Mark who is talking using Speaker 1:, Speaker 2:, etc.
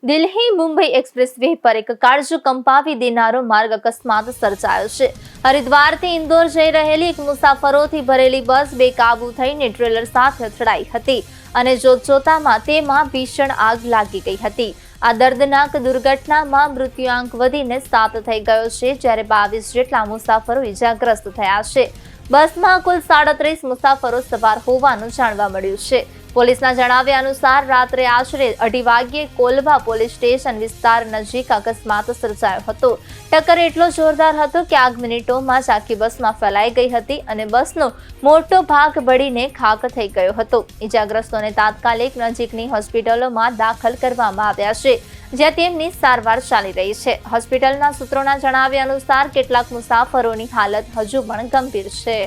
Speaker 1: Delhi Mumbai express way પર એક કાળજુ કંપાવી દેનારો માર્ગ અકસ્માત સર્જાયો છે। હરિદ્વારથી ઇન્દોર જઈ રહેલી એક મુસાફરોથી ભરેલી બસ બેકાબુ થઈને ટ્રેલર સાથે અથડાઈ હતી અને જોતજોતામાં તેમાં ભીષણ આગ લાગી ગઈ હતી। આ દર્દનાક દુર્ઘટનામાં મૃત્યુઆંક વધીને 7 થઈ ગયો છે, જ્યારે 22 જેટલા મુસાફરો ઇજાગ્રસ્ત થયા છે। બસમાં કુલ 37 મુસાફરો સવાર હોવાનું જાણવા મળ્યું છે। પોલીસના જણાવ્યા અનુસાર રાત્રે આશરે 2:30 વાગ્યે કોલભા પોલીસ સ્ટેશન વિસ્તાર નજીક અકસ્માત સર્જાયો હતો। ટક્કર એટલો જોરદાર હતો કે આગ મિનિટોમાં જ આખી બસમાં ફેલાઈ ગઈ હતી અને બસનો મોટો ભાગ બળીને ખાખ થઈ ગયો હતો। ઇજાગ્રસ્તોને તાત્કાલિક નજીકની હોસ્પિટલોમાં દાખલ કરવામાં આવ્યા છે, જ્યાં તેમની સારવાર ચાલી રહી છે। હોસ્પિટલના સૂત્રોના જણાવ્યા અનુસાર કેટલાક મુસાફરોની હાલત હજુ પણ ગંભીર છે।